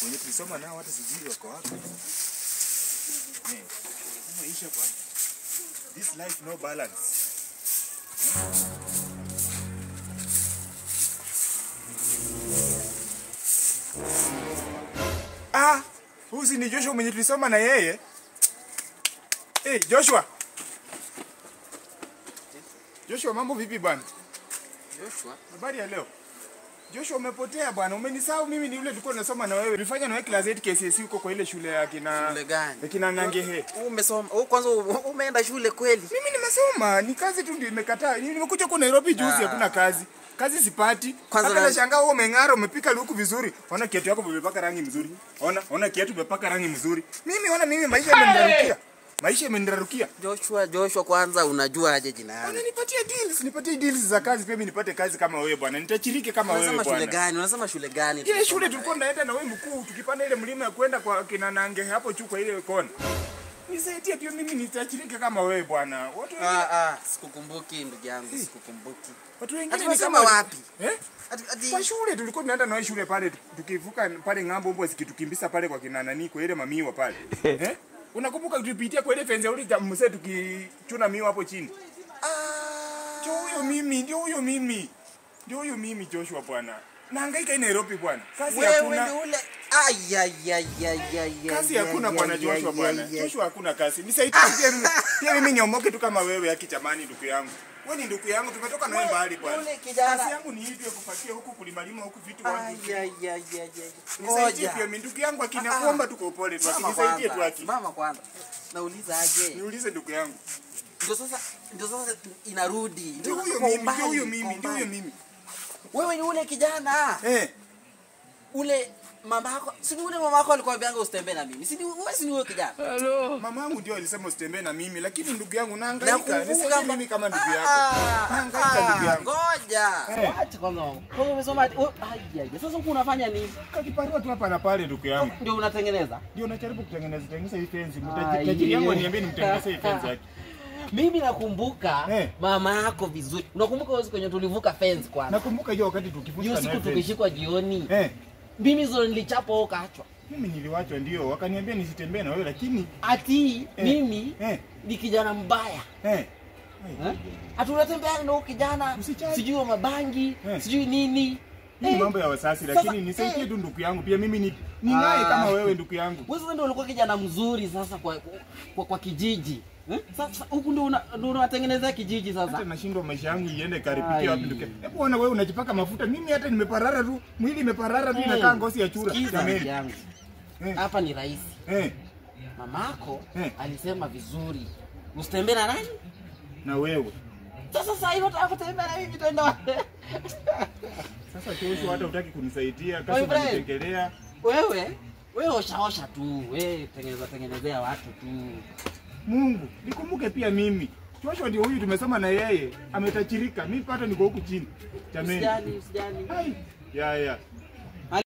Wenye tulisoma nao hata sijui wako wapi. Maisha kwa this life no balance. Huyu ni Joshua mwenye tulisoma na yeye. Joshua. Joshua, mambo vipi bwana? Joshua, habari ya leo? Joshua, umepotea bwana. Umenisahau mimi, ni yule tulikuwa tunasoma na wewe. Tulifanya na wewe class 8 KCSE huko kwa ile shule ya kina. Shule gani? Ya kina Nangehe. Umesoma. Kwanza umeenda shule kweli? Mimi nimesoma, ni kazi tu ndio nimekataa. Nimekuja huko Nairobi juzi, hakuna kazi. Kazi sipati. Hata nashangaa wewe umeng'ara, umepika luku vizuri. Ona kiatu yako umepaka rangi mzuri. Ona kiatu umepaka rangi mzuri. Mimi maisha yamenirarukia. Maisha yamenirarukia. Joshua kwanza unajua aje jina yangu? Nipatie deals za kazi pia mimi nipate kazi kama wewe bwana. Nitachirike kama wewe bwana. Unasema shule gani? Unasema shule gani? Ile shule tulikuwa tunaenda na wewe mkuu, tukipanda ile mlima ya kwenda kwa kina Nange hapo chuko ile kona. Nisaidie pia mimi nitachirike kama wewe bwana. Watu wengine sikukumbuki ndugu yangu, sikukumbuki. Watu wengine ni kama wapi? Kwa shule tulikuwa tunaenda na wewe shule pale, tukivuka pale ng'ambo mbwa zikitukimbisa pale kwa kina nani kwa ile mamiwa pale. Unakumbuka tulipitia kwa ile fence ule mzee tukichuna miwa hapo chini? Ndio huyo mimi Joshua bwana. Nahangaika Nairobi bwana. Kazi hakuna. Wewe ule kazi hakuna bwana Joshua bwana. Joshua hakuna kazi. Nisaidie pia mimi niomoke tu kama wewe akitamani ndugu yangu. Wewe ni ndugu yangu, tumetoka na wewe mbali bwana. Kazi yangu ni hivi ya kupatia huku kulimalima huku vitu wangu. Nisaidie pia mimi ndugu yangu akinakuomba tuko upole tu, akinisaidie tu aki. Mama kwanza. Nauliza aje? Niulize ndugu yangu. Ndio sasa inarudi. Ndio huyo mimi. Wewe ni ule kijana. Ule mama yako, ule mama yako alikwambia usitembee na mimi. Wewe si huyo kijana. Hello. Mama yangu ndio alisema usitembee na mimi, lakini ndugu yangu nahangaika. Nisaidie mimi kama ndugu yako. Nahangaika ndugu yangu. Ngoja. Acha kwanza. Kwa umesoma sasa huko unafanya nini? Kakiparua tu hapa na pale ndugu yangu. Ndio unatengeneza? Ndio najaribu kutengeneza hii fence. Mtajiri yangu niambie nimtengeneze hii fence yake. Mimi nakumbuka mama yako vizuri. Unakumbuka wazi kwenye tulivuka fence kwanza? Nakumbuka hiyo wakati tukivuka na siku tukishikwa jioni. Mimi zile nilichapa huko kaachwa. Mimi niliwachwa ndio, wakaniambia nisitembee na wewe lakini mimi ni kijana mbaya. Atunatembea na huyo kijana, sijui mabangi, sijui nini. Ni mambo ya wasasi lakini nisaidie tu ndugu yangu pia mimi ni naye kama wewe ndugu yangu. Wewe ndio ulikuwa kijana mzuri sasa kwa kijiji. Sasa huku ndio unatengeneza kijiji sasa. Hata nashindwa maisha yangu iende karipitia wapi ndugu. Hebu ona wewe unajipaka mafuta. Mimi hata nimeparara tu, mwili imeparara tu inakaa ngozi ya chura. Jamani. Hapa ni rahisi. Mamako alisema vizuri. Usitembee na nani? Na wewe. Sasa hivi unataka kutembea na mimi twende wapi? Sasa kesho hata hutaki kunisaidia, kazi unanitekelea. Wewe oshaosha tu. Wewe tengenezea watu tu. Mungu, nikumbuke pia mimi. Joshua ndio huyu tumesoma na yeye, ametachirika. Mimi pato niko huku chini. Jameni. Usijali. Ya.